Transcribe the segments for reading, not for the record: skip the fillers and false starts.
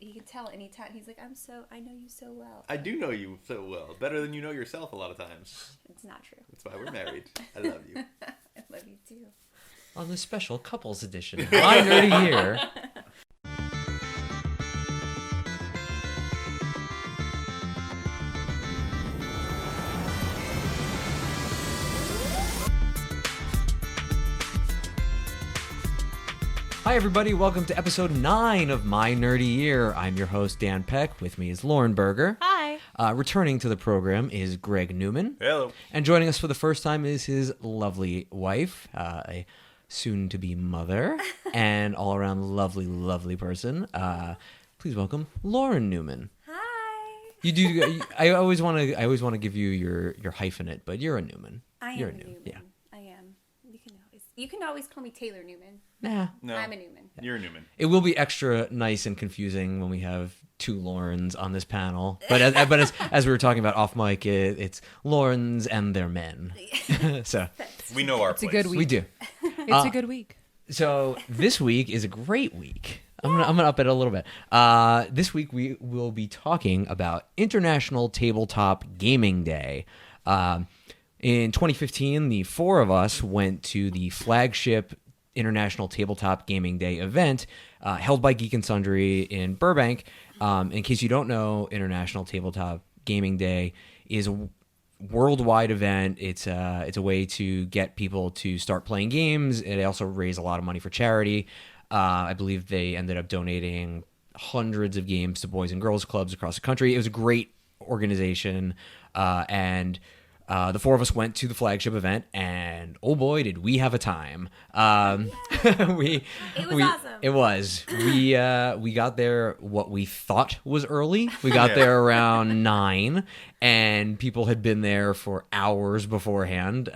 you can tell anytime. He's like, I know you so well. I do know you so well. Better than you know yourself a lot of times. It's not true. That's why we're married. I love you. I love you too. On the special couples edition of My Nerdy Year. Hi, everybody. Welcome to episode 9 of My Nerdy Year. I'm your host, Dan Peck. With me is Lauren Bergher. Hi. Returning to the program is Greg Newman. Hello. And joining us for the first time is his lovely wife, a soon-to-be mother, and all-around lovely, lovely person. Please welcome Lauren Newman. Hi. You do. I always want to give you your hyphenate, but you're a Newman. You're a Newman. Newman. Yeah. I am. You can always call me Taylor Newman. Nah. No. I'm a Newman. You're a Newman. It will be extra nice and confusing when we have two Laurens on this panel. But as we were talking about off mic, it's Laurens and their men. So We know our It's place. a good week. we do. It's a good week. So this week is a great week. I'm gonna up it a little bit. This week we will be talking about International TableTop Gaming Day. In 2015, the four of us went to the flagship International Tabletop Gaming Day event held by Geek and Sundry in Burbank. In case you don't know, International Tabletop Gaming Day is a worldwide event. It's a way to get people to start playing games. It also raised a lot of money for charity. I believe they ended up donating hundreds of games to boys and girls clubs across the country. It was a great organization, and the four of us went to the flagship event, and oh boy, did we have a time! It was awesome. It was. We got there what we thought was early. We got there around 9, and people had been there for hours beforehand.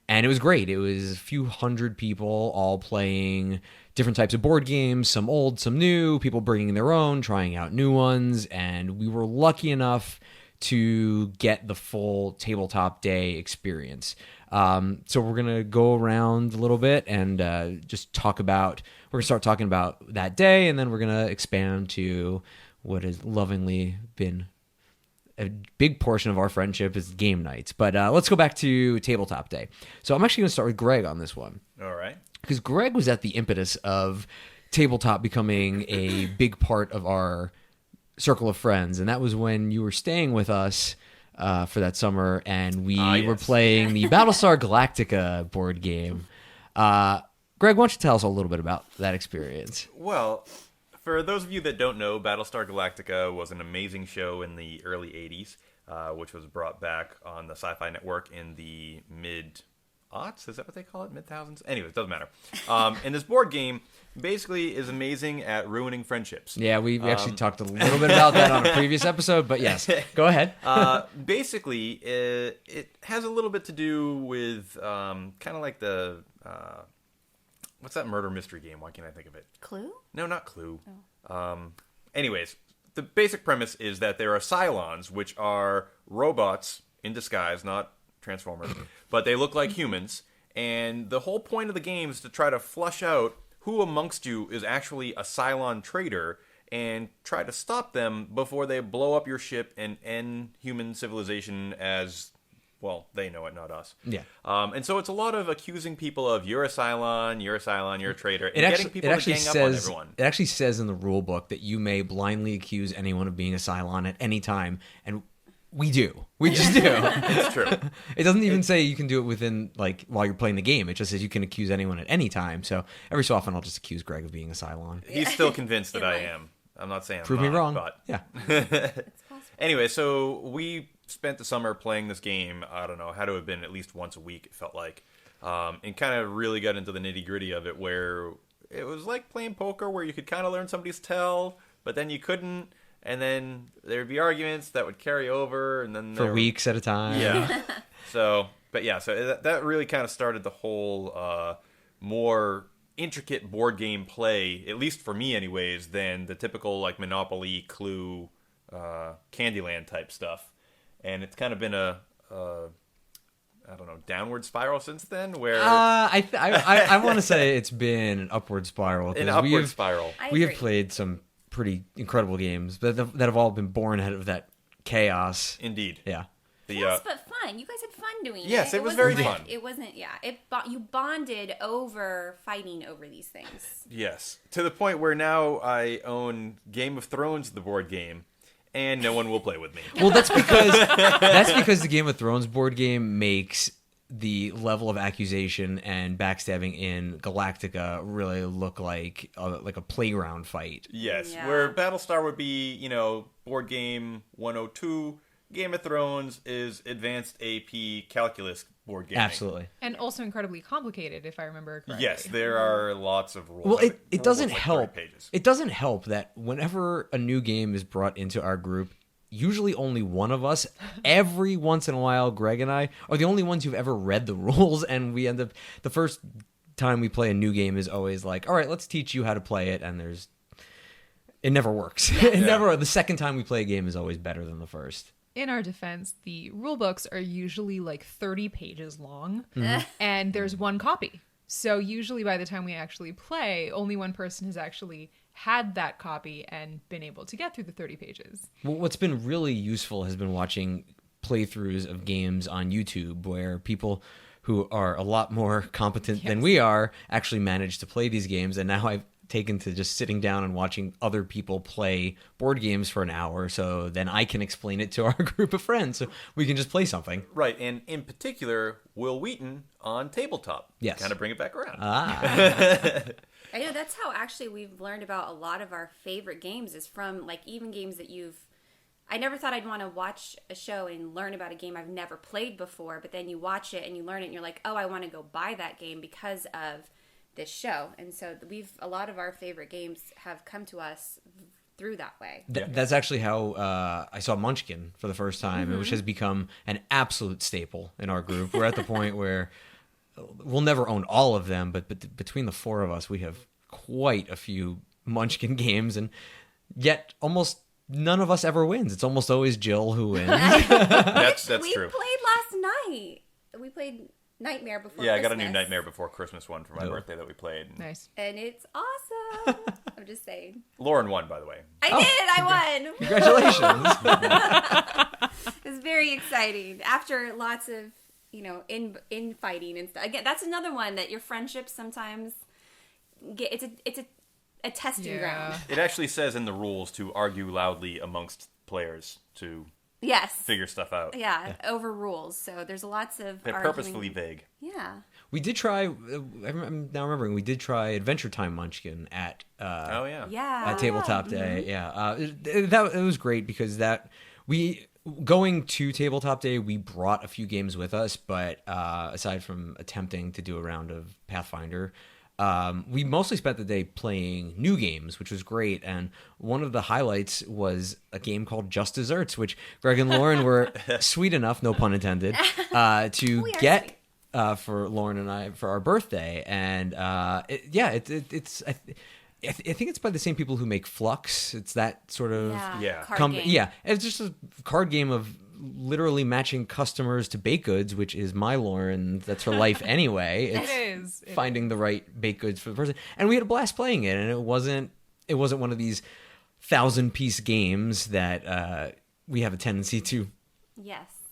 And it was great. It was a few hundred people all playing different types of board games, some old, some new, people bringing their own, trying out new ones, and we were lucky enough to get the full tabletop day experience. So we're going to go around a little bit and just we're going to start talking about that day, and then we're going to expand to what has lovingly been a big portion of our friendship is game nights. But let's go back to tabletop day. So I'm actually going to start with Greg on this one. All right. Because Greg was at the impetus of tabletop becoming a big part of our circle of friends, and that was when you were staying with us for that summer, and we were playing the Battlestar Galactica board game. Greg, why don't you tell us a little bit about that experience? Well, for those of you that don't know, Battlestar Galactica was an amazing show in the early 80s, which was brought back on the Sci-Fi Network in the mid-aughts? Is that what they call it? Mid-thousands? Anyways, it doesn't matter. And this board game basically is amazing at ruining friendships. Yeah, we actually talked a little bit about that on a previous episode, but yes, go ahead. Basically, it has a little bit to do with kind of like the... what's that murder mystery game? Why can't I think of it? Clue? No, not Clue. Oh. Anyways, the basic premise is that there are Cylons, which are robots in disguise, not Transformers, but they look like humans. And the whole point of the game is to try to flush out who amongst you is actually a Cylon traitor and try to stop them before they blow up your ship and end human civilization as... well, they know it, not us. Yeah. And so it's a lot of accusing people of you're a Cylon, you're a traitor, and It getting people to gang up on everyone. It actually says in the rule book that you may blindly accuse anyone of being a Cylon at any time, and we do. We just do. It's true. It doesn't even say you can do it within, like, while you're playing the game. It just says you can accuse anyone at any time. So every so often I'll just accuse Greg of being a Cylon. He's still convinced that I am. I'm not saying Prove I'm me not, wrong. But... yeah. It's possible. Anyway, so we spent the summer playing this game. I don't know, had to have been at least once a week, it felt like. And kind of really got into the nitty-gritty of it, where it was like playing poker, where you could kind of learn somebody's tell, but then you couldn't. And then there'd be arguments that would carry over, and then For weeks at a time. Yeah. So that really kind of started the whole more intricate board game play, at least for me anyways, than the typical like Monopoly, Clue, Candyland type stuff. And it's kind of been a I don't know, downward spiral since then, where I want to say it's been an upward spiral. An upward spiral. We have played some pretty incredible games that have all been born out of that chaos. Indeed. Yeah. Yes, but fun. You guys had fun doing it. Yes, it was very wasn't fun. It wasn't, you bonded over fighting over these things. Yes. To the point where now I own Game of Thrones, the board game, and no one will play with me. Well, that's because the Game of Thrones board game makes the level of accusation and backstabbing in Galactica really look like a playground fight. Yes, Yeah. where Battlestar would be, board game 102, Game of Thrones is advanced AP calculus board game. Absolutely. And also incredibly complicated, if I remember correctly. Yes, there are lots of rules. Well, The it rule doesn't is like 30 help. pages. It doesn't help that whenever a new game is brought into our group, usually only one of us, every once in a while, Greg and I, are the only ones who've ever read the rules, and we end up, the first time we play a new game is always like, all right, let's teach you how to play it, and it never works. The second time we play a game is always better than the first. In our defense, the rule books are usually like 30 pages long, Mm-hmm. and there's one copy. So usually by the time we actually play, only one person has actually had that copy and been able to get through the 30 pages. Well, what's been really useful has been watching playthroughs of games on YouTube where people who are a lot more competent than we are actually manage to play these games. And now I've taken to just sitting down and watching other people play board games for an hour, so then I can explain it to our group of friends so we can just play something. Right, and in particular, Will Wheaton on Tabletop. Yes. Kind of bring it back around. I know that's how actually we've learned about a lot of our favorite games is from like even games that I never thought I'd want to watch a show and learn about a game I've never played before, but then you watch it and you learn it and you're like, oh, I want to go buy that game because of this show. And so a lot of our favorite games have come to us through that way. That's actually how I saw Munchkin for the first time, which has become an absolute staple in our group. We're at the point where we'll never own all of them, but between the four of us, we have quite a few Munchkin games, and yet almost none of us ever wins. It's almost always Jill who wins. That's we true. played last night. We played Nightmare Before Yeah, I Christmas. got a new Nightmare Before Christmas one for my birthday that we played. Nice. And it's awesome. I'm just saying. Lauren won, by the way. I won. Congratulations. It was very exciting. After lots of, infighting and stuff. Again, that's another one that your friendships sometimes get. It's a testing ground. It actually says in the rules to argue loudly amongst players to Yes. figure stuff out. Yeah, over rules. So there's lots of They're arguing. purposefully vague. Yeah. We did try, I'm now remembering, we did try Adventure Time Munchkin at Oh, yeah. Yeah. at Tabletop Day. Yeah, it was great because going to Tabletop Day, we brought a few games with us, but aside from attempting to do a round of Pathfinder, we mostly spent the day playing new games, which was great. And one of the highlights was a game called Just Desserts, which Greg and Lauren were sweet enough, no pun intended, to get for Lauren and I for our birthday. And it's. I think it's by the same people who make Flux. It's that sort of Card game. Yeah, it's just a card game of literally matching customers to baked goods, which is my Lauren. That's her life anyway. It's finding the right baked goods for the person, and we had a blast playing it. And it wasn't one of these 1,000-piece games that we have a tendency to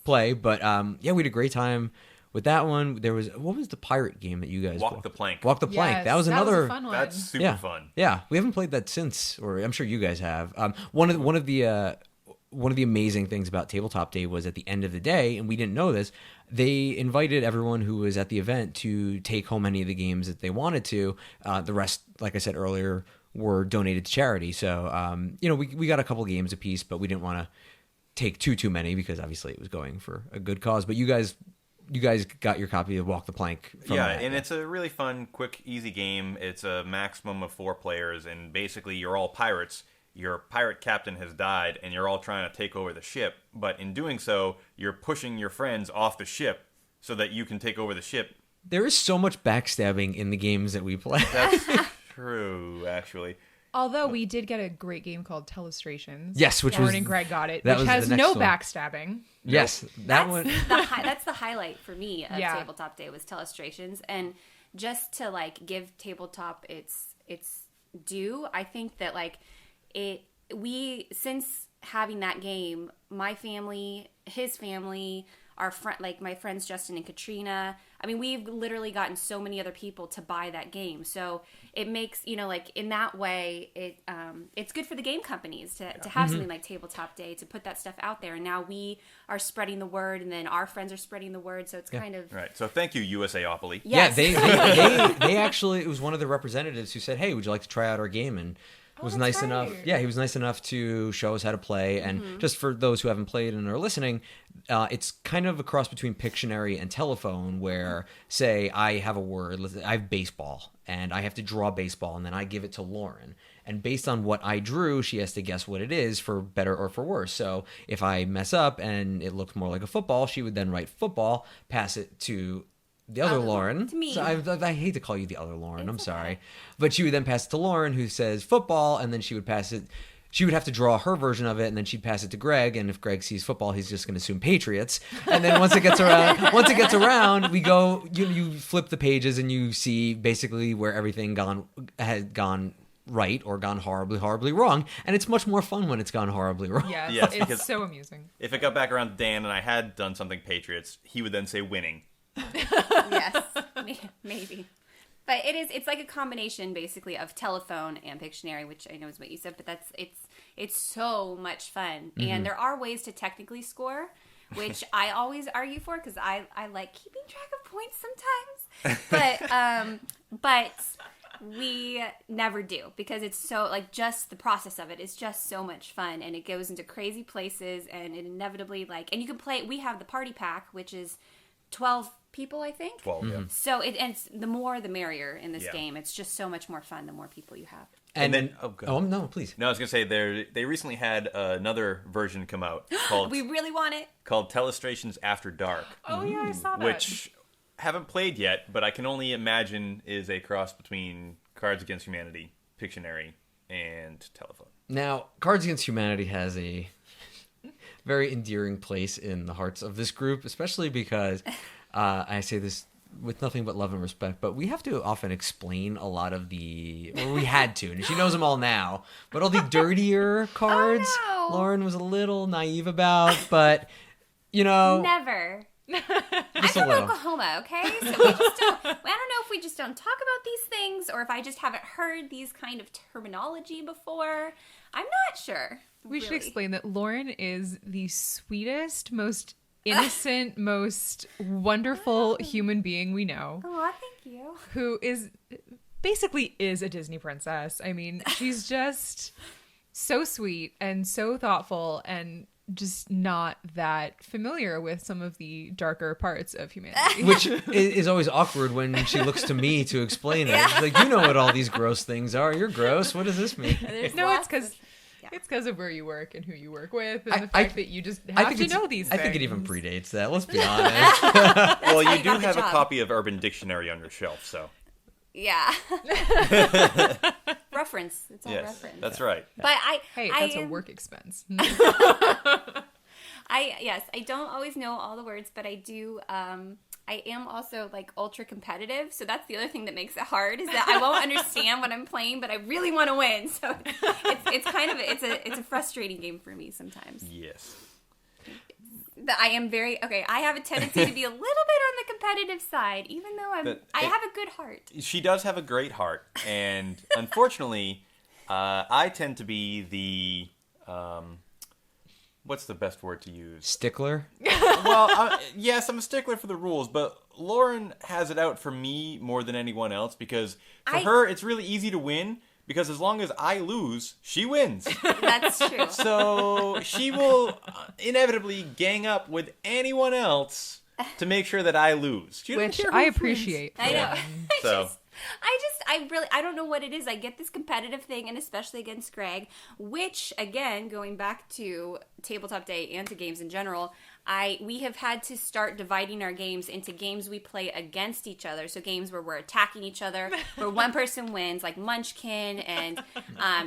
play. But we had a great time with that one. What was the pirate game that you guys Walk played? the Plank. Walk the Plank. Yes, That was another a fun one. That's super fun. Yeah, we haven't played that since, or I'm sure you guys have. One of the amazing things about Tabletop Day was at the end of the day, and we didn't know this, they invited everyone who was at the event to take home any of the games that they wanted to. The rest, like I said earlier, were donated to charity. So, we got a couple games apiece, but we didn't want to take too many because obviously it was going for a good cause. But you guys got your copy of Walk the Plank from that. And it's a really fun, quick, easy game. It's a maximum of 4 players, and basically you're all pirates. Your pirate captain has died, and you're all trying to take over the ship. But in doing so, you're pushing your friends off the ship so that you can take over the ship. There is so much backstabbing in the games that we play. That's true, actually. Although we did get a great game called Telestrations. Yes, which Lauren was... and Greg got it, that which was has the no next one. backstabbing. Yes, that one... That's the highlight for me of Yeah. Tabletop Day was Telestrations. And just to give Tabletop its due, I think that since having that game, my family, his family, our friend, like my friends Justin and Katrina, I mean, we've literally gotten so many other people to buy that game. So it makes, like in that way, it's good for the game companies to have something like Tabletop Day, to put that stuff out there. And now we are spreading the word, and then our friends are spreading the word. So it's kind of right. So thank you, USAopoly. Yes. Yeah, they actually, it was one of the representatives who said, "Hey, would you like to try out our game?" And was nice enough. Yeah, he was nice enough to show us how to play. And just for those who haven't played and are listening, it's kind of a cross between Pictionary and Telephone, where, say, I have a word, I have baseball, and I have to draw baseball, and then I give it to Lauren. And based on what I drew, she has to guess what it is, for better or for worse. So if I mess up and it looks more like a football, she would then write football, pass it to the other Lauren. To me. So I hate to call you the other Lauren. I'm sorry. But she would then pass it to Lauren, who says football, and then she would pass it. She would have to draw her version of it, and then she'd pass it to Greg. And if Greg sees football, he's just going to assume Patriots. And then once it gets around, we go. You flip the pages, and you see basically where everything had gone right or gone horribly, horribly wrong. And it's much more fun when it's gone horribly wrong. Yes, it's so amusing. If it got back around to Dan and I had done something Patriots, he would then say winning. Yes, maybe. But it's like a combination basically of Telephone and Pictionary, which I know is what you said, but it's so much fun. And there are ways to technically score, which I always argue for, because I like keeping track of points sometimes. But we never do, because it's so, like, just the process of it is just so much fun, and it goes into crazy places, and it inevitably, like, and you can play, we have the party pack, which is 12 people, I think. 12, yeah. So it's the more the merrier in this game. It's just so much more fun the more people you have. And then no, please. No, I was gonna say they recently had another version come out called We really want it. Called Telestrations After Dark. Oh yeah, I saw that. Which haven't played yet, but I can only imagine is a cross between Cards Against Humanity, Pictionary, and Telephone. Now, Cards Against Humanity has a very endearing place in the hearts of this group, especially because I say this with nothing but love and respect, but we have to often explain a lot of we had to, and she knows them all now, but all the dirtier cards, Lauren was a little naive about, but, Never. I'm from Oklahoma, okay? So we just don't, I don't know if we just don't talk about these things, or if I just haven't heard these kind of terminology before. I'm not sure. We should explain that Lauren is the sweetest, most innocent, most wonderful human being we know. Oh, thank you. Who basically is a Disney princess. I mean, she's just so sweet and so thoughtful, and just not that familiar with some of the darker parts of humanity. Which is always awkward when she looks to me to explain it. She's like, you know what all these gross things are. You're gross. What does this mean? No, it's because of where you work and who you work with, and the fact that you just have to know these things. I think it even predates that, let's be honest. Well, you do have a copy of Urban Dictionary on your shelf, so. Yeah. Reference. It's all reference. That's right. But that's a work expense. I don't always know all the words, but I do. I am also like ultra competitive, so that's the other thing that makes it hard, is that I won't understand what I'm playing, but I really want to win. So it's kind of it's a frustrating game for me sometimes. Yes. I am I have a tendency to be a little bit on the competitive side, even though I have a good heart. She does have a great heart, and unfortunately, I tend to be the what's the best word to use? Stickler? Well, yes, I'm a stickler for the rules, but Lauren has it out for me more than anyone else, because for her, it's really easy to win, because as long as I lose, she wins. That's true. So she will inevitably gang up with anyone else to make sure that I lose. Which I appreciate. I know. So... I don't know what it is. I get this competitive thing, and especially against Greg, which, again, going back to Tabletop Day and to games in general, we have had to start dividing our games into games we play against each other. So games where we're attacking each other, where one person wins, like Munchkin and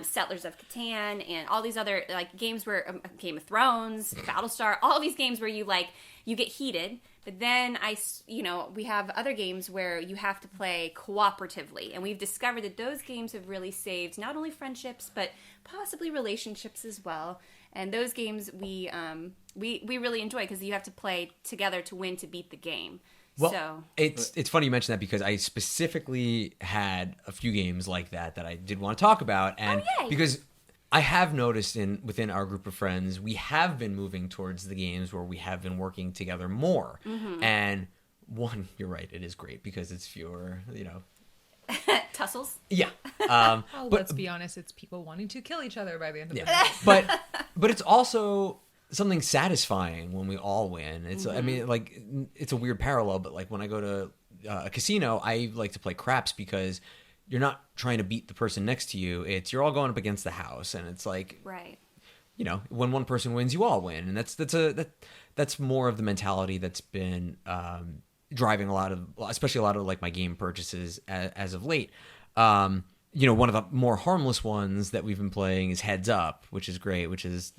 Settlers of Catan, and all these other like games where Game of Thrones, Battlestar, all these games where you get heated. But then we have other games where you have to play cooperatively, and we've discovered that those games have really saved not only friendships but possibly relationships as well. And those games we really enjoy because you have to play together to win, to beat the game. Well, so it's funny you mention that because I specifically had a few games like that I did want to talk about, and because I have noticed within our group of friends, we have been moving towards the games where we have been working together more. Mm-hmm. And one, you're right, it is great because it's fewer, tussles. Yeah. Let's be honest, it's people wanting to kill each other by the end of the day. But it's also something satisfying when we all win. It's I mean, like, it's a weird parallel, but like when I go to a casino, I like to play craps because you're not trying to beat the person next to you. You're all going up against the house, and it's like, right. When one person wins, you all win, and that's more of the mentality that's been driving especially a lot of like my game purchases as of late. One of the more harmless ones that we've been playing is Heads Up, which is great, which is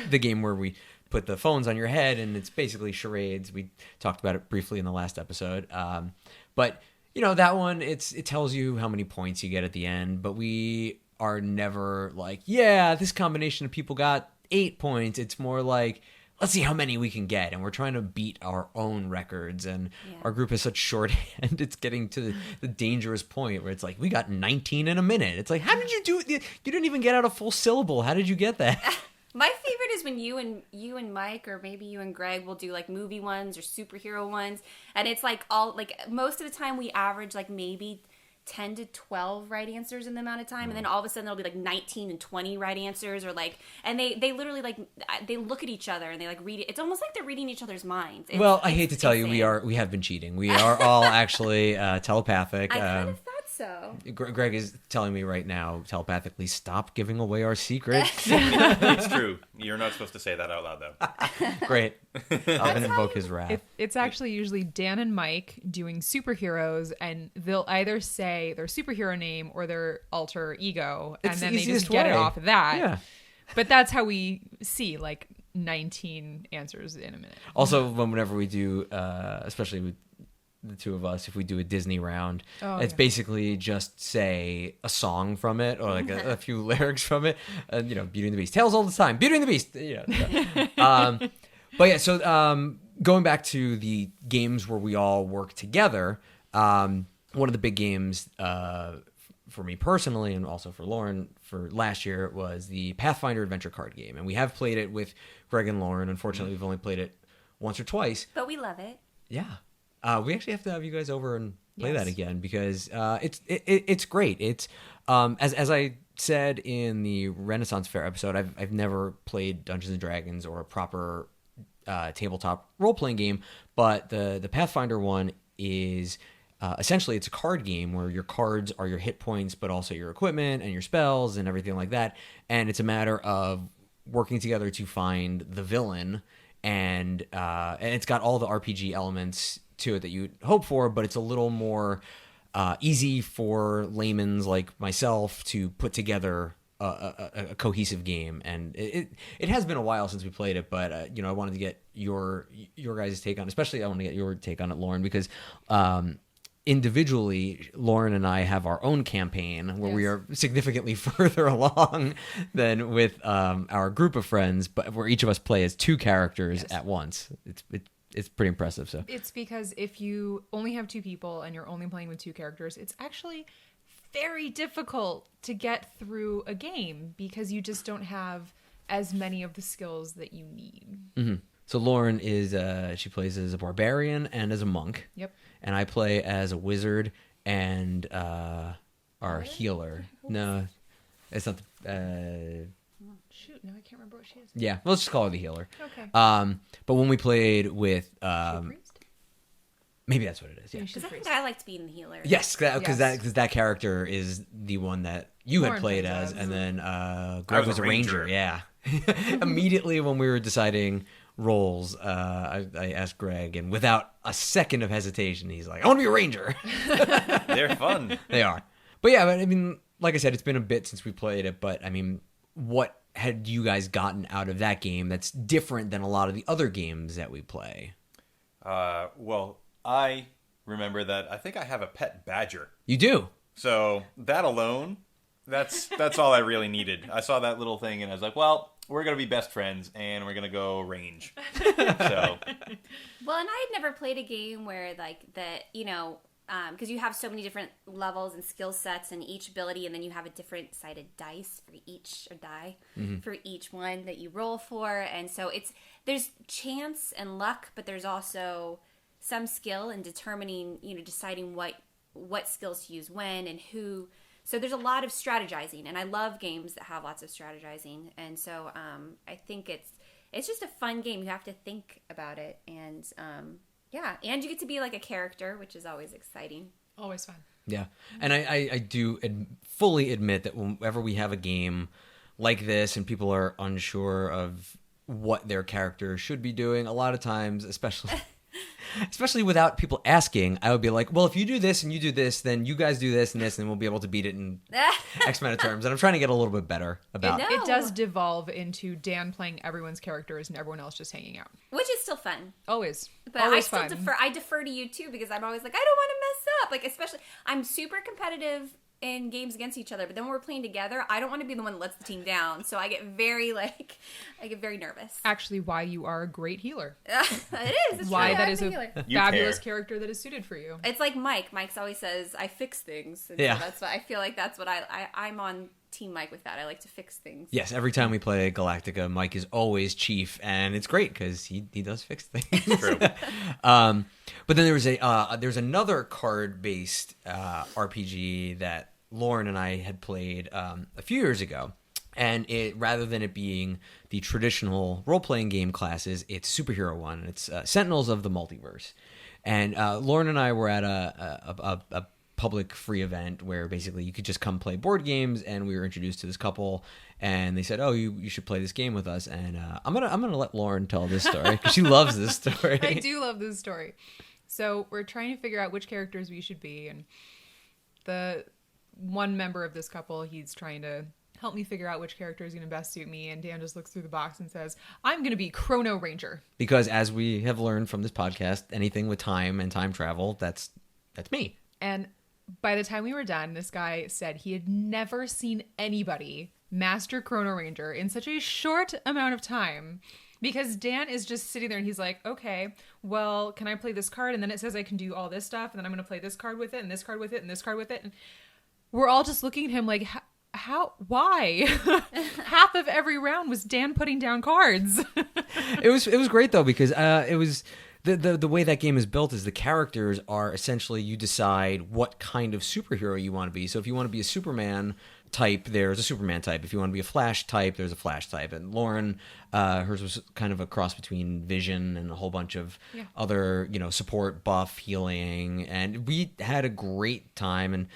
the game where we put the phones on your head, and it's basically charades. We talked about it briefly in the last episode, but. That one, it tells you how many points you get at the end, but we are never like, yeah, this combination of people got 8 points. It's more like, let's see how many we can get, and we're trying to beat our own records, and our group is such shorthand, it's getting to the dangerous point where it's like, we got 19 in a minute. It's like, how did you do it? You didn't even get out a full syllable. How did you get that? My favorite is when you and Mike, or maybe you and Greg, will do like movie ones or superhero ones, and it's like most of the time we average like maybe 10 to 12 right answers in the amount of time, and then all of a sudden there'll be like 19 and 20 right answers, or like, and they literally like they look at each other and they like read it. It's almost like they're reading each other's minds. I hate to tell you, we have been cheating. We are all actually telepathic. I kind of thought so. Greg is telling me right now telepathically, stop giving away our secret. It's true. You're not supposed to say that out loud, though. Great. I'll invoke his wrath. It's actually usually Dan and Mike doing superheroes, and they'll either say their superhero name or their alter ego, and then they just get it off of that. Yeah. But that's how we see like 19 answers in a minute. Also, whenever we do, especially with the two of us, if we do a Disney round, it's basically just say a song from it, or like a few lyrics from it. Beauty and the Beast, Tales all the time, Beauty and the Beast. But yeah, so going back to the games where we all work together, one of the big games for me personally, and also for Lauren for last year, was the Pathfinder adventure card game, and we have played it with Greg and Lauren. Unfortunately, we've only played it once or twice, but we love it. Yeah. We actually have to have you guys over and play that again because it's great. It's as I said in the Renaissance Fair episode, I've never played Dungeons and Dragons or a proper tabletop role playing game, but the Pathfinder one is essentially it's a card game where your cards are your hit points, but also your equipment and your spells and everything like that. And it's a matter of working together to find the villain, and it's got all the RPG elements to it that you'd hope for, but it's a little more easy for laymen like myself to put together a cohesive game. And it has been a while since we played it, but I wanted to get your guys' take on, especially I want to get your take on it, Lauren, because individually, Lauren and I have our own campaign where we are significantly further along than with our group of friends, but where each of us play as two characters at once. It's pretty impressive. So it's because if you only have two people and you're only playing with two characters, it's actually very difficult to get through a game because you just don't have as many of the skills that you need. Mm-hmm. So Lauren is she plays as a barbarian and as a monk. Yep. And I play as a wizard and our healer. No, it's not the. Shoot, no, I can't remember what she is. Yeah, let's just call her the healer. Okay. But when we played with maybe that's what it is. Yeah. Because I think I like to be in the healer. Yes, because that character is the one that you had played as, and then Greg was a ranger. Yeah. Immediately when we were deciding roles, I asked Greg, and without a second of hesitation, he's like, I want to be a ranger. They're fun. They are. But yeah, I mean, like I said, it's been a bit since we played it, but I mean, what had you guys gotten out of that game that's different than a lot of the other games that we play? Well, I remember that I think I have a pet badger. You do? So that alone, that's all I really needed. I saw that little thing and I was like, well, we're going to be best friends and we're going to go range. So, well, and I had never played a game where like that, you know, because you have so many different levels and skill sets and each ability, and then you have a different sided dice for each, or die for each one that you roll for, and so there's chance and luck, but there's also some skill in determining, you know, deciding what skills to use when and who. So there's a lot of strategizing, and I love games that have lots of strategizing, and so I think it's just a fun game. You have to think about it, and yeah, and you get to be like a character, which is always exciting. Always fun. Yeah, and I do fully admit that whenever we have a game like this and people are unsure of what their character should be doing, a lot of times, especially without people asking, I would be like, well, if you do this and you do this, then you guys do this and this, and we'll be able to beat it in X amount of terms. And I'm trying to get a little bit better about it. It does devolve into Dan playing everyone's characters and everyone else just hanging out. Which is still fun. Always. But always I still fun. I defer to you too, because I'm always like, I don't want to mess up. Like, especially, I'm super competitive in games against each other, but then when we're playing together, I don't want to be the one that lets the team down. So I get very nervous. Actually, why you are a great healer. It is. It's Why true. that I'm is a a healer. fabulous character that is suited for you. It's like Mike. Mike always says, I fix things. And Yeah. so that's what I feel like. That's what I'm on Team Mike with that. I like to fix things. Yes, every time we play Galactica, Mike is always chief, and it's great because he does fix things. true. But then there's another card-based RPG that Lauren and I had played a few years ago, and rather than it being the traditional role-playing game classes, it's superhero one. And it's Sentinels of the Multiverse, and Lauren and I were at a public free event where basically you could just come play board games, and we were introduced to this couple, and they said, "Oh, you should play this game with us." And I'm gonna let Lauren tell this story because she loves this story. I do love this story. So we're trying to figure out which characters we should be, and the one member of this couple, he's trying to help me figure out which character is going to best suit me, and Dan just looks through the box and says, I'm going to be Chrono Ranger. Because as we have learned from this podcast, anything with time and time travel, that's me. And by the time we were done, this guy said he had never seen anybody master Chrono Ranger in such a short amount of time. Because Dan is just sitting there and he's like, okay, well, can I play this card? And then it says I can do all this stuff, and then I'm going to play this card with it, and this card with it, and this card with it. And we're all just looking at him like, why? Half of every round was Dan putting down cards. It was great though, because it was the way that game is built is the characters are essentially, you decide what kind of superhero you want to be. So if you want to be a Superman type, there's a Superman type. If you want to be a Flash type, there's a Flash type. And Lauren, hers was kind of a cross between Vision and a whole bunch of other, support, buff, healing, and we had a great time. And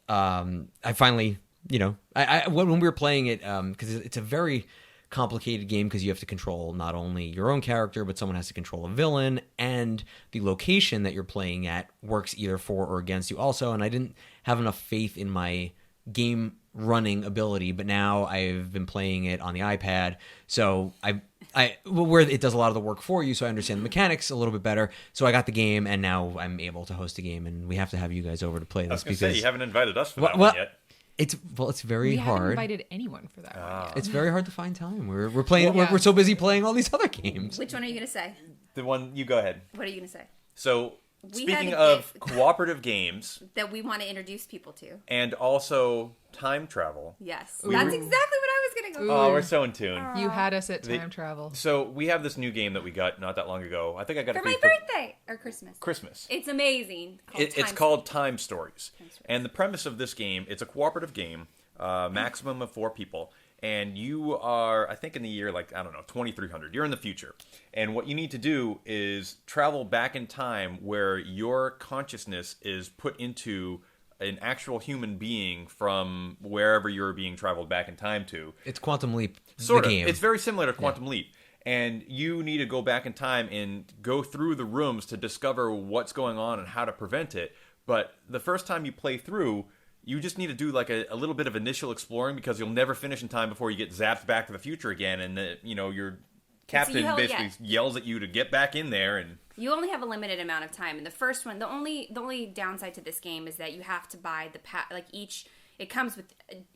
I finally, when we were playing it, because it's a very complicated game, because you have to control not only your own character, but someone has to control a villain, and the location that you're playing at works either for or against you also. And I didn't have enough faith in my game running ability, but now I've been playing it on the iPad, so where it does a lot of the work for you, so I understand the mechanics a little bit better. So I got the game, and now I'm able to host a game, and we have to have you guys over to play this. I was going to because say, you haven't invited us for that one yet. It's very we hard. haven't invited anyone for that one yet. It's very hard to find time. We're playing. We're so busy playing all these other games. Which one are you going to say? The one, you go ahead. What are you going to say? So, We speaking had of cooperative games, that we want to introduce people to. and also time travel. Yes. We That's were- exactly what I was going to go Oh, for. we're so in tune. You had us at time travel. So we have this new game that we got not that long ago. I think I got For it my for birthday. Or Christmas. Christmas. It's amazing. It's called Time Stories. And the premise of this game, it's a cooperative game, maximum of 4 people. And you are, I think in the year, 2300. You're in the future. And what you need to do is travel back in time where your consciousness is put into an actual human being from wherever you're being traveled back in time to. It's Quantum Leap, Sort the of. game. It's very similar to Quantum Leap. and you need to go back in time and go through the rooms to discover what's going on and how to prevent it. But the first time you play through, you just need to do like a little bit of initial exploring, because you'll never finish in time before you get zapped back to the future again, and your captain basically yells at you to get back in there. And you only have a limited amount of time. And the first one, the only downside to this game is that you have to buy the pack. Like it comes with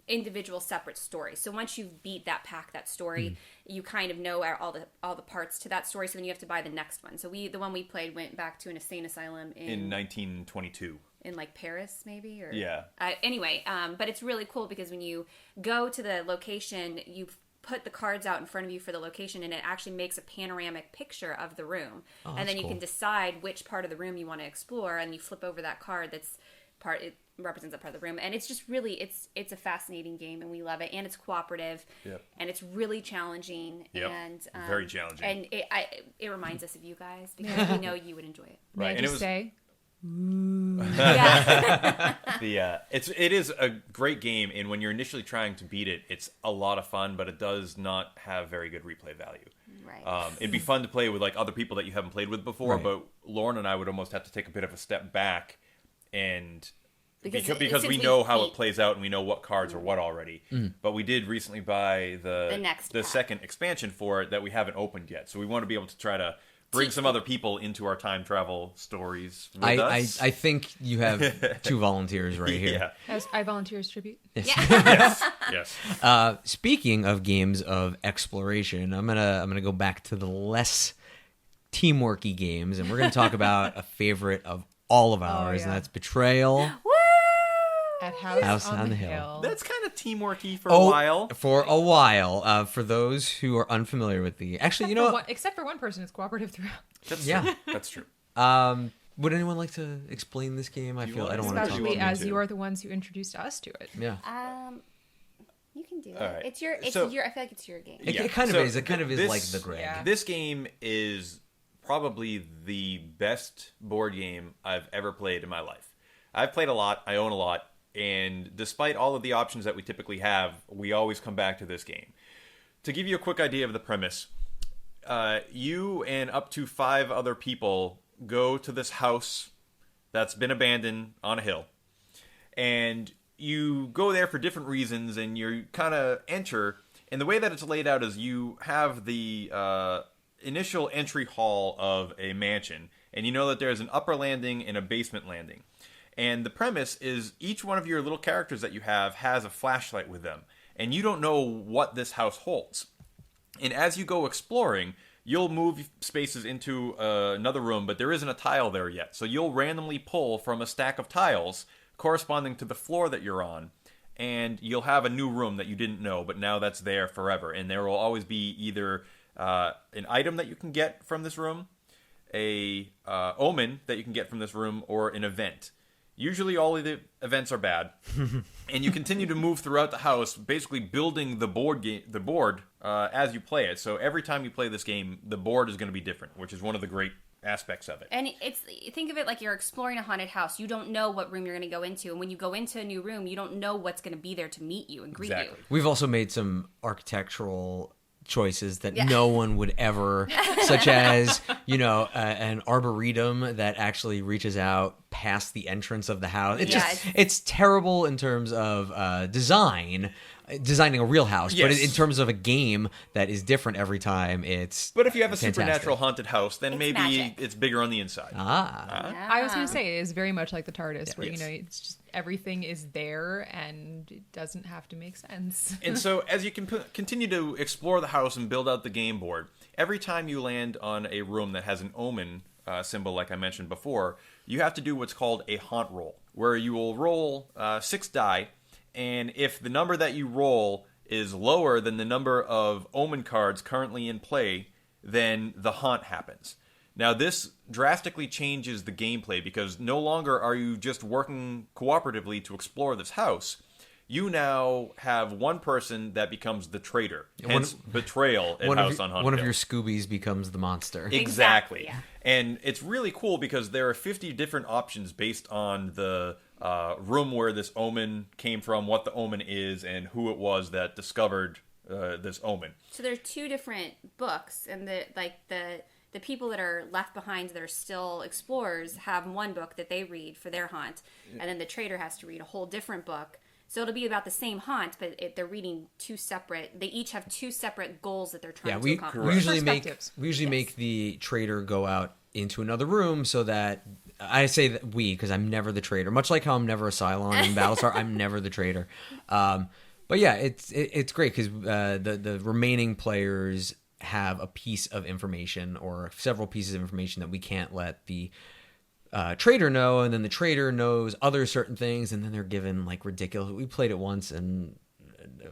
individual separate stories. So once you've beat that pack, that story, you kind of know all the parts to that story. So then you have to buy the next one. So the one we played went back to an insane asylum in 1922. In like Paris, maybe, or yeah. Anyway, but it's really cool because when you go to the location, you put the cards out in front of you for the location, and it actually makes a panoramic picture of the room, and then you can decide which part of the room you want to explore, and you flip over that card. It represents that part of the room, and it's just really it's a fascinating game, and we love it, and it's cooperative, and it's really challenging, and very challenging, and it reminds us of you guys because we know you would enjoy it. Right, and it was say. It is a great game, and when you're initially trying to beat it, it's a lot of fun, but it does not have very good replay value. Right. It'd be fun to play with like other people that you haven't played with before, Right. but Lauren and I would almost have to take a bit of a step back, and because we since know how it plays out and we know what cards are what already. But we did recently buy the pack. second expansion for it that we haven't opened yet, so we want to be able to try to bring some other people into our time travel stories with us. I think you have two volunteers right here. As I volunteer as tribute. Yes. Speaking of games of exploration, I'm gonna go back to the less teamworky games, and we're gonna talk about a favorite of all of ours, and that's Betrayal. At House on the Hill. That's kind of teamworky for a while. For a while. For those who are unfamiliar with Except for one person, it's cooperative throughout. That's true. Would anyone like to explain this game? I don't want to talk. Especially as you are the ones who introduced us to it. Yeah. You can do it. Right. It's your. I feel like it's your game. It kind of is. It kind of is like the Greg. Yeah. This game is probably the best board game I've ever played in my life. I've played a lot. I own a lot. And despite all of the options that we typically have, we always come back to this game. To give you a quick idea of the premise, you and up to 5 other people go to this house that's been abandoned on a hill. And you go there for different reasons, and you kind of enter. And the way that it's laid out is you have the initial entry hall of a mansion. And you know that there's an upper landing and a basement landing. And the premise is each one of your little characters that you have has a flashlight with them. And you don't know what this house holds. And as you go exploring, you'll move spaces into another room, but there isn't a tile there yet. So you'll randomly pull from a stack of tiles corresponding to the floor that you're on. And you'll have a new room that you didn't know, but now that's there forever. And there will always be either an item that you can get from this room, a omen that you can get from this room, or an event. Usually all of the events are bad, and you continue to move throughout the house, basically building the board as you play it. So every time you play this game, the board is going to be different, which is one of the great aspects of it. And think of it like you're exploring a haunted house. You don't know what room you're going to go into, and when you go into a new room, you don't know what's going to be there to meet you and greet you. We've also made some architectural choices that no one would ever, such as, an arboretum that actually reaches out past the entrance of the house. It's terrible in terms of designing a real house, but in terms of a game that is different every time, it's But if you have a fantastic. supernatural haunted house, then maybe magic. It's bigger on the inside. I was going to say, it is very much like the TARDIS, where, it's just everything is there and it doesn't have to make sense. And so as you can continue to explore the house and build out the game board, every time you land on a room that has an omen symbol, like I mentioned before, you have to do what's called a haunt roll, where you will roll 6 die, and if the number that you roll is lower than the number of omen cards currently in play, then the haunt happens. Now, this drastically changes the gameplay, because no longer are you just working cooperatively to explore this house. You now have one person that becomes the traitor, hence betrayal at House on Haunted Hill. One of your Scoobies becomes the monster. Exactly. Yeah. And it's really cool because there are 50 different options based on the room where this omen came from, what the omen is, and who it was that discovered this omen. So there's 2 different books, and the people that are left behind that are still explorers have one book that they read for their haunt, and then the trader has to read a whole different book. So it'll be about the same haunt, but they're reading 2 separate. They each have 2 separate goals that they're trying to accomplish. We usually make the trader go out into another room so that I say that because I'm never the trader. Much like how I'm never a Cylon in Battlestar, I'm never the trader. But yeah, it's great because the remaining players have a piece of information or several pieces of information that we can't let the trader know, and then the trader knows other certain things, and then they're given like ridiculous. We played it once and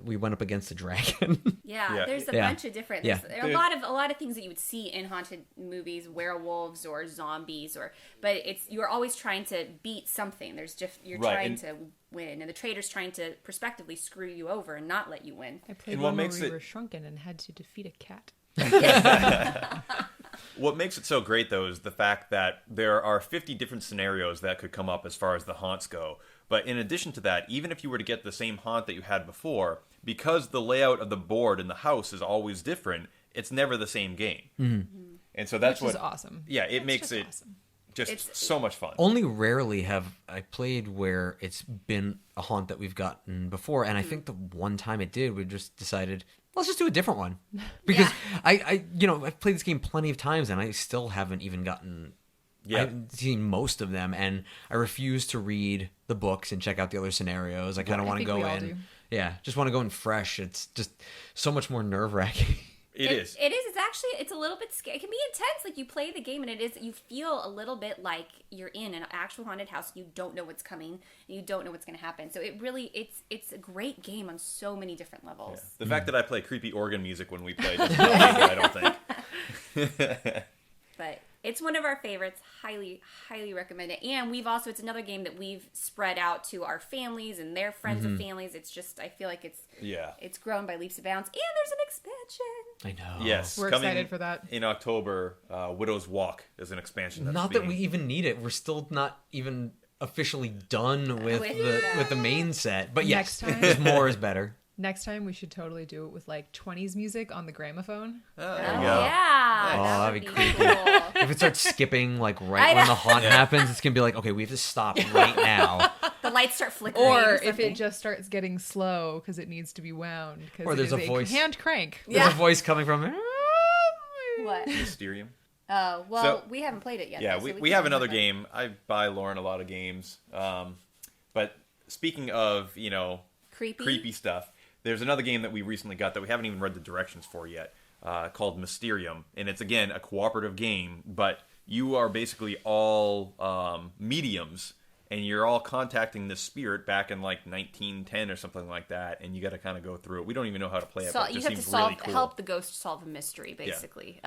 we went up against a dragon. Yeah, there's a bunch of different. There's a lot of things that you would see in haunted movies, werewolves or zombies, but you're always trying to beat something. You're trying to win, and the trader's trying to prospectively screw you over and not let you win. I played one where we were shrunken and had to defeat a cat. What makes it so great, though, is the fact that there are 50 different scenarios that could come up as far as the haunts go. But in addition to that, even if you were to get the same haunt that you had before, because the layout of the board in the house is always different, it's never the same game. Mm-hmm. And so that's Which is awesome. Yeah, it makes it awesome. It's so much fun. Only rarely have I played where it's been a haunt that we've gotten before, and I think the one time it did, we just decided, let's just do a different one. Because I've played this game plenty of times, and I still haven't even gotten... Yeah. I've seen most of them, and I refuse to read the books and check out the other scenarios. I kind of want to go in. Yeah, just want to go in fresh. It's just so much more nerve-wracking. It is. It's a little bit scary. It can be intense. Like, you play the game, and you feel a little bit like you're in an actual haunted house. And you don't know what's coming, and you don't know what's going to happen. So it's a great game on so many different levels. Yeah. The fact that I play creepy organ music when we play doesn't help me, I don't think. But it's one of our favorites. Highly, highly recommend it. And it's another game that we've spread out to our families and their friends and families. It's just, I feel like it's grown by leaps and bounds. And there's an expansion. I know. Yes. We're excited for that. In October, Widow's Walk is an expansion. Not that we even need it. We're still not even officially done with the main set. But yes, more is better. Next time, we should totally do it with like 20s music on the gramophone. Oh, there you go. Yeah. Oh, that'd be creepy. Cool. If it starts skipping like right when the haunt happens, it's going to be like, okay, we have to stop right now. The lights start flickering. Or if it just starts getting slow because it needs to be wound. Or there's a voice. Hand crank. There's a voice coming from what? Mysterium. Oh, well, we haven't played it yet. Yeah, though, we have another game. I buy Lauren a lot of games. But speaking of, creepy stuff, there's another game that we recently got that we haven't even read the directions for yet, called Mysterium. And it's, again, a cooperative game, but you are basically all mediums, and you're all contacting this spirit back in like 1910 or something like that, and you got to kind of go through it. We don't even know how to play it, but it just seems really cool. Help the ghost solve a mystery, basically,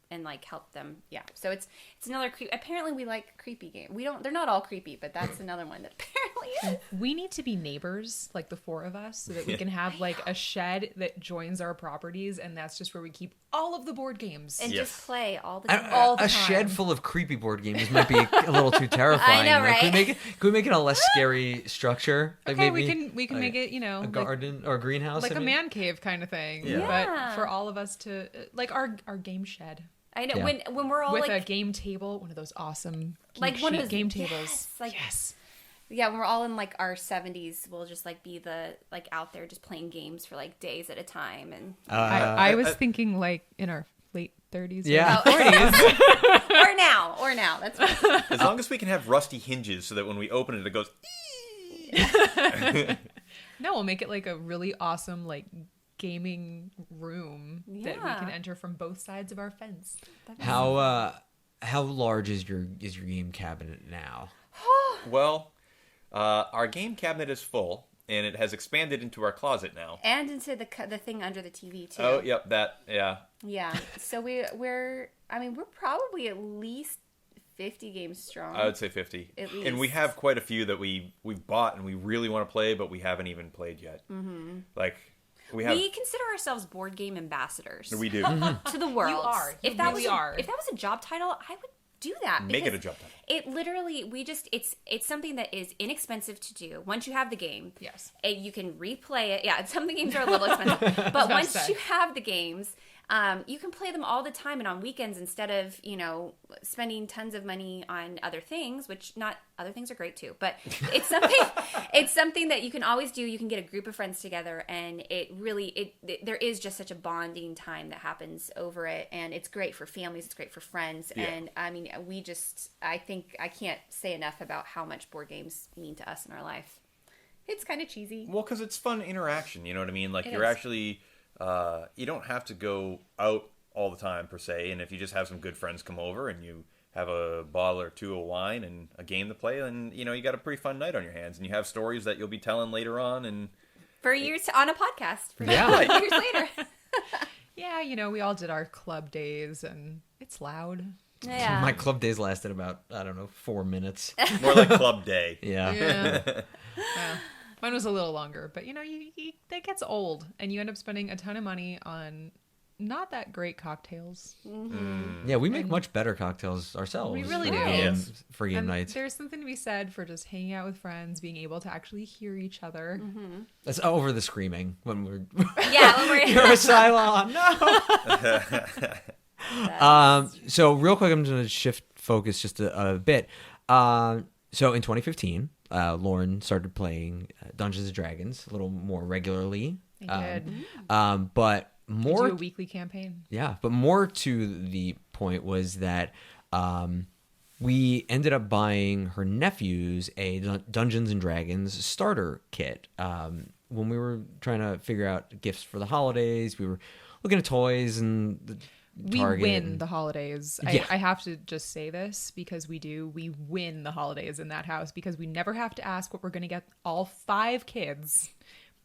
and like help them. Yeah. So it's another apparently we like creepy game. They're not all creepy, but that's another one that apparently is. We need to be neighbors, like the 4 of us, so that we can have like a shed that joins our properties, and that's just where we keep all of the board games and just play all the time. A shed full of creepy board games might be a little too terrifying. I know, right? Can we make it a less scary structure? Like okay, maybe we can make it, a garden or a greenhouse, like a man cave kind of thing. Yeah. But for all of us to like our game shed. I know when we're all with like a game table, one of those awesome like one of those game tables. Yes. Yeah, when we're all in like our 70s, we'll just like be out there just playing games for like days at a time. And I was thinking like in our late 30s, yeah, 40s, or now. That's fine. As long as we can have rusty hinges so that when we open it, it goes. No, we'll make it like a really awesome like gaming room that we can enter from both sides of our fence. How large is your game cabinet now? Well, our game cabinet is full, and it has expanded into our closet now, and into the thing under the TV too. Oh, yep, yeah. So we're probably at least 50 games strong. I would say 50 at least, and we have quite a few that we've bought and we really want to play, but we haven't even played yet. Mm-hmm. Like. We consider ourselves board game ambassadors. We do. To the world. You are. If that was a job title, do that. Make it because a jump title. It literally, it's something that is inexpensive to do. Once you have the game, Yes. You can replay it. Yeah, some of the games are a little expensive, but once you have the games, you can play them all the time and on weekends instead of, spending tons of money on other things, which not other things are great too, but it's something that you can always do. You can get a group of friends together, and there is just such a bonding time that happens over it, and it's great for families. It's great for friends. Yeah. And I mean, I think I can't say enough about how much board games mean to us in our life. It's kind of cheesy. Well, because it's fun interaction, you know what I mean? Like, It you're is. actually, you don't have to go out all the time, per se, and if you just have some good friends come over and you have a bottle or two of wine and a game to play, then, you got a pretty fun night on your hands, and you have stories that you'll be telling later on, and... For years on a podcast. For Yeah. years later. Yeah, we all did our club days, and it's loud. Yeah. My club days lasted about, 4 minutes. More like club day. Yeah. Yeah. Mine was a little longer, but that gets old, and you end up spending a ton of money on not that great cocktails. Yeah, we make much better cocktails ourselves. We really for do. Games, for game And nights. there's something to be said for just hanging out with friends, being able to actually hear each other. That's over the screaming when we're Yeah, when we're you're a Cylon. No. So real quick, I'm going to shift focus just a bit. So in 2015, Lauren started playing Dungeons and Dragons a little more regularly. I did. But more Do a weekly campaign. Yeah, but more to the point was that we ended up buying her nephews a Dungeons and Dragons starter kit. When we were trying to figure out gifts for the holidays, we were looking at toys and the We Target win and- the holidays. Yeah. I have to just say this because we do. We win the holidays in that house because we never have to ask what we're going to get all 5 kids,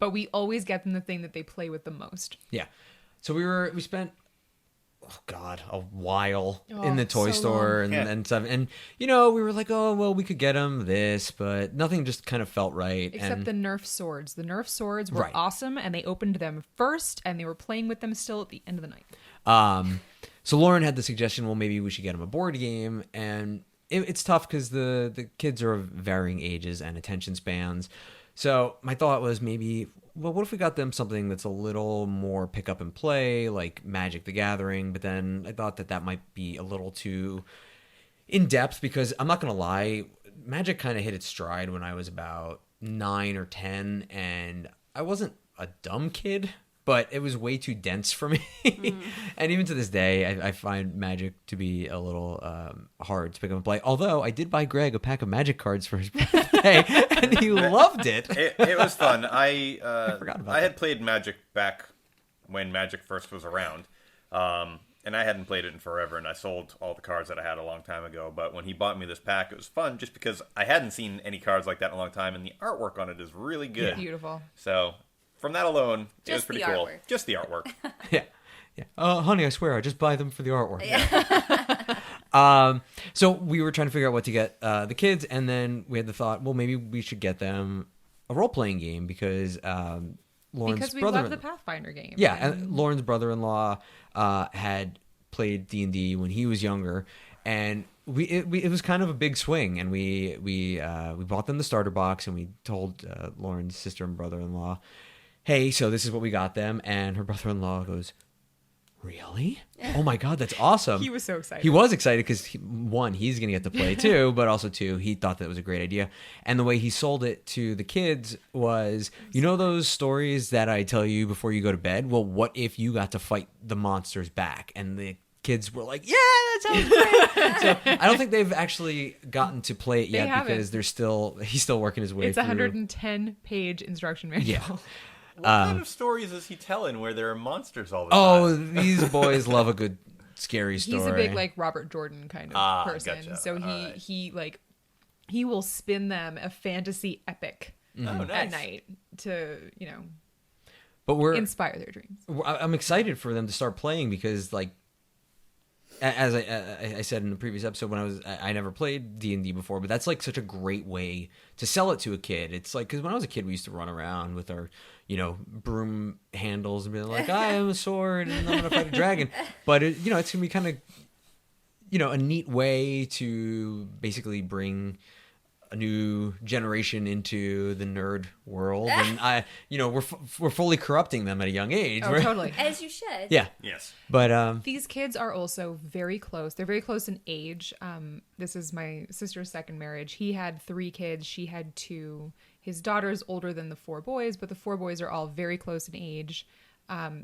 but we always get them the thing that they play with the most. Yeah. So we spent a while in the so toy store long. and stuff. And we were like, oh well, we could get them this, but nothing just kind of felt right. Except and the Nerf swords. The Nerf swords were Right. awesome, and they opened them first, and they were playing with them still at the end of the night. So Lauren had the suggestion, well, maybe we should get him a board game, and it's tough because the kids are of varying ages and attention spans. So my thought was maybe, well, what if we got them something that's a little more pick up and play, like Magic the Gathering? But then I thought that might be a little too in depth because I'm not going to lie, Magic kind of hit its stride when I was about 9 or 10, and I wasn't a dumb kid, but it was way too dense for me. And even to this day, I find Magic to be a little hard to pick up and play. Although I did buy Greg a pack of Magic cards for his birthday, and he loved it. It was fun. I forgot about I had played Magic back when Magic first was around, and I hadn't played it in forever, and I sold all the cards that I had a long time ago. But when he bought me this pack, it was fun just because I hadn't seen any cards like that in a long time, and the artwork on it is really good. Beautiful. So from that alone, it was Just pretty the cool. artwork. Just the artwork. Yeah. Honey, I swear, I just buy them for the artwork. So we were trying to figure out what to get the kids, and then we had the thought, well, maybe we should get them a role-playing game because Lauren's Because we brother... love the Pathfinder game. Yeah, and Lauren's brother-in-law had played D&D when he was younger, and it was kind of a big swing, and we bought them the starter box, and we told Lauren's sister and brother-in-law, hey, so this is what we got them, and her brother-in-law goes, really? Oh my God, that's awesome. He was so excited. He was excited because, one, he's going to get to play too, but also, two, he thought that was a great idea. And the way he sold it to the kids was, those stories that I tell you before you go to bed? Well, what if you got to fight the monsters back? And the kids were like, yeah, that sounds great. So I don't think they've actually gotten to play it yet because he's still working his way It's through. a 110-page instruction manual. Yeah. What kind of stories is he telling where there are monsters all the time? Oh, these boys love a good scary story. He's a big Robert Jordan kind of person. Gotcha. So he will spin them a fantasy epic Oh, nice. at night to but inspire their dreams. I'm excited for them to start playing because, as I said in the previous episode, when I never played D&D before, but that's such a great way to sell it to a kid. It's because when I was a kid, we used to run around with our broom handles and be like, I am a sword and I'm gonna fight a dragon. But it's gonna be kind of a neat way to basically bring a new generation into the nerd world, and we're fully corrupting them at a young age. Oh, totally. As you should. Yeah. Yes. But These kids are also very close. They're very close in age. This is my sister's second marriage. He had 3 kids. She had 2. His daughter's older than the 4 boys, but the 4 boys are all very close in age.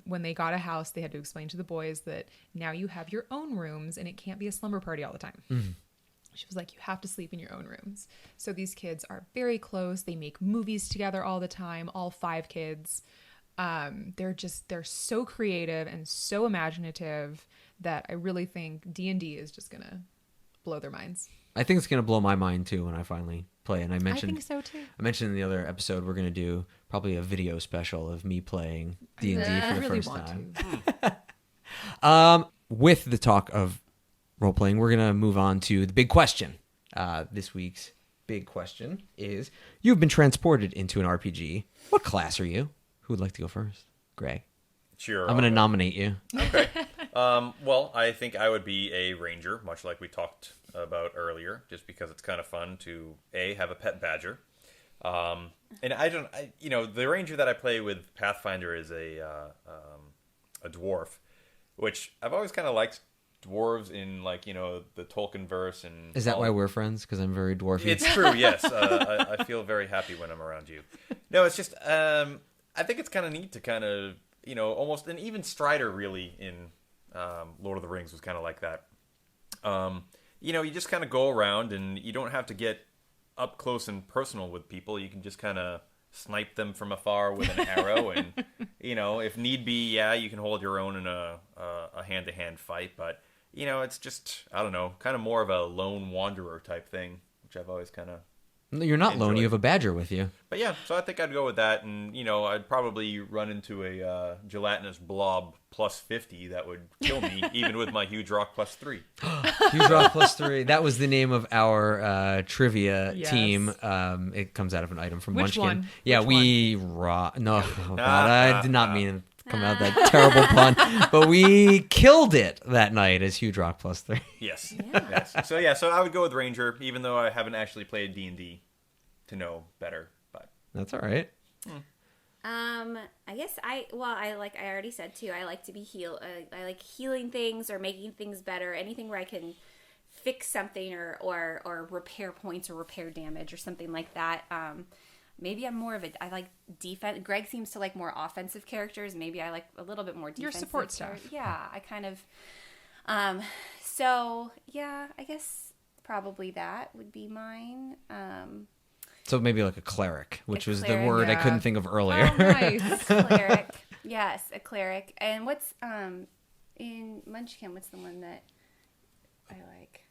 When they got a house, they had to explain to the boys that now you have your own rooms and it can't be a slumber party all the time. Mm-hmm. She was like, you have to sleep in your own rooms. So these kids are very close. They make movies together all the time, all 5 kids. They're so creative and so imaginative that I really think D&D is just going to blow their minds. I think it's going to blow my mind too when I finally play. And I think so too. I mentioned in the other episode, we're going to do probably a video special of me playing D&D for the first time. With the talk of role playing, we're going to move on to the big question. This week's big question is, you've been transported into an RPG. What class are you? Who would like to go first? Greg. Sure. I'm going to nominate you. Okay. Well, I think I would be a ranger, much like we talked about earlier, just because it's kind of fun to have a pet badger. And the ranger that I play with Pathfinder is a dwarf, which I've always kind of liked dwarves in the Tolkien verse. And is that why we're friends? Because I'm very dwarfy. It's true. Yes. I feel very happy when I'm around you. No, it's just I think it's kind of neat to kind of almost, and even Strider really in Lord of the Rings was kind of like that. You just kind of go around and you don't have to get up close and personal with people. You can just kind of snipe them from afar with an arrow, and if need be, you can hold your own in a hand-to-hand fight. But it's just, I don't know, kind of more of a lone wanderer type thing, which I've always kind of. You're not lone. You have a badger with you. But yeah, so I think I'd go with that, and I'd probably run into a gelatinous blob plus 50 that would kill me, even with my huge rock plus 3. Huge rock plus 3. That was the name of our trivia Yes. team. It comes out of an item from Which Munchkin. one? Yeah, Which we no, oh God, I did not mean to come out that terrible pun, but we killed it that night as huge rock plus 3. Yes. Yeah. Yes. So I would go with Ranger, even though I haven't actually played D&D to know better. But that's all right. I guess I already said too, I like to be I like healing things or making things better. Anything where I can fix something or repair points or repair damage or something like that. Maybe I'm more of I like defense. Greg seems to like more offensive characters. Maybe I like a little bit more defensive. Your support stuff. Yeah, I kind of. So yeah, I guess probably that would be mine. So maybe like a cleric, which was cleric, the word I yeah. couldn't think of earlier. Oh, nice. Cleric. Yes, a cleric. And what's in Munchkin, what's the one that I like?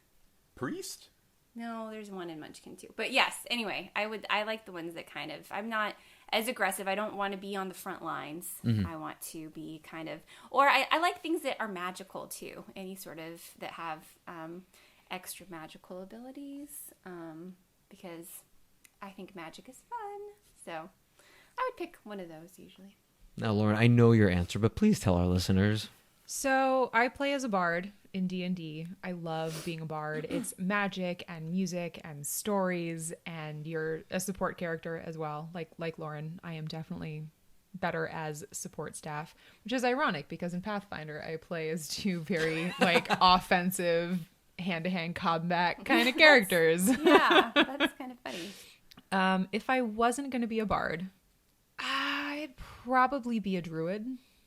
Priest? No, there's one in Munchkin too. But yes, anyway, I like the ones that kind of, I'm not as aggressive. I don't want to be on the front lines. Mm-hmm. I want to be kind of, or I like things that are magical too. Any sort of that have extra magical abilities, because I think magic is fun. So I would pick one of those usually. Now, Lauren, I know your answer, but please tell our listeners. So I play as a bard in D&D. I love being a bard. It's magic and music and stories, and you're a support character as well. Like Lauren, I am definitely better as support staff, which is ironic because in Pathfinder I play as 2 very offensive hand-to-hand combat kind of characters. Yeah, that's kind of funny. If I wasn't going to be a bard, I'd probably be a druid,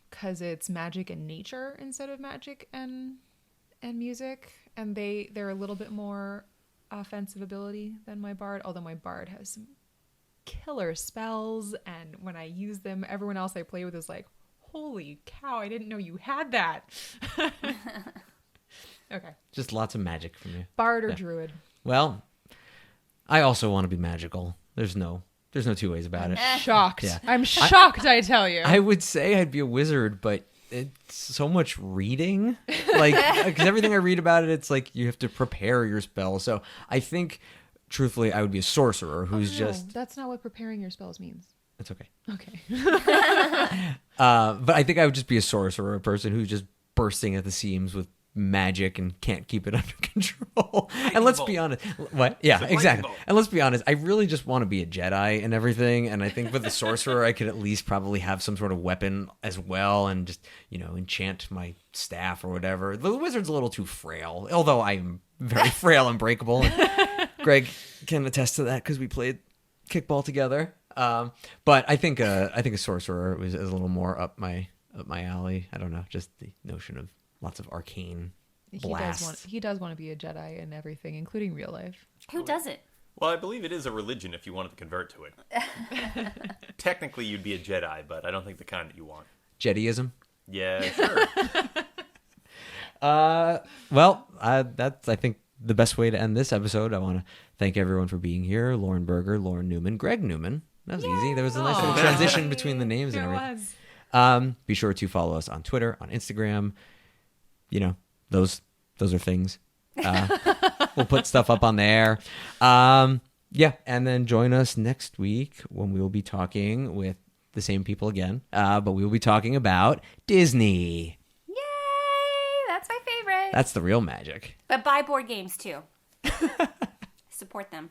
because it's magic and nature instead of magic and music, and they're a little bit more offensive ability than my bard, although my bard has some killer spells, and when I use them, everyone else I play with is like, holy cow, I didn't know you had that. Okay. Just lots of magic from you. Bard or druid? Well, I also want to be magical. There's no 2 ways about it. Shocked. Yeah. I'm shocked, I tell you. I would say I'd be a wizard, but it's so much reading. Because everything I read about it, it's like you have to prepare your spell. So I think, truthfully, I would be a sorcerer who's just... That's not what preparing your spells means. It's okay. Okay. But I think I would just be a sorcerer, a person who's just bursting at the seams with magic and can't keep it under control. And let's be honest. What? Yeah, exactly. And let's be honest. I really just want to be a Jedi and everything. And I think with the sorcerer, I could at least probably have some sort of weapon as well and just, enchant my staff or whatever. The wizard's a little too frail, although I'm very frail and breakable. And Greg can attest to that because we played kickball together. But I think a sorcerer is a little more up my alley. I don't know, just the notion of lots of arcane blasts. He does want to be a Jedi and everything, including real life. Who doesn't? Well, I believe it is a religion if you wanted to convert to it. Technically, you'd be a Jedi, but I don't think the kind that you want. Jediism? Yeah, sure. That's, I think, the best way to end this episode. I want to thank everyone for being here. Lauren Bergher, Lauren Newman, Greg Newman. That was easy. There was a nice little transition between the names and everything. Be sure to follow us on Twitter, on Instagram. Those are things. We'll put stuff up on there. And then join us next week when we will be talking with the same people again. But we will be talking about Disney. Yay! That's my favorite. That's the real magic. But buy board games too. Support them.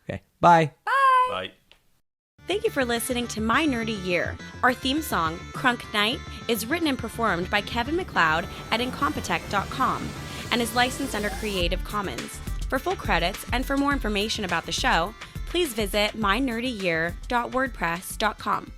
Okay. Bye. Bye. Bye. Thank you for listening to My Nerdy Year. Our theme song, Crunk Night, is written and performed by Kevin MacLeod at Incompetech.com and is licensed under Creative Commons. For full credits and for more information about the show, please visit mynerdyyear.wordpress.com.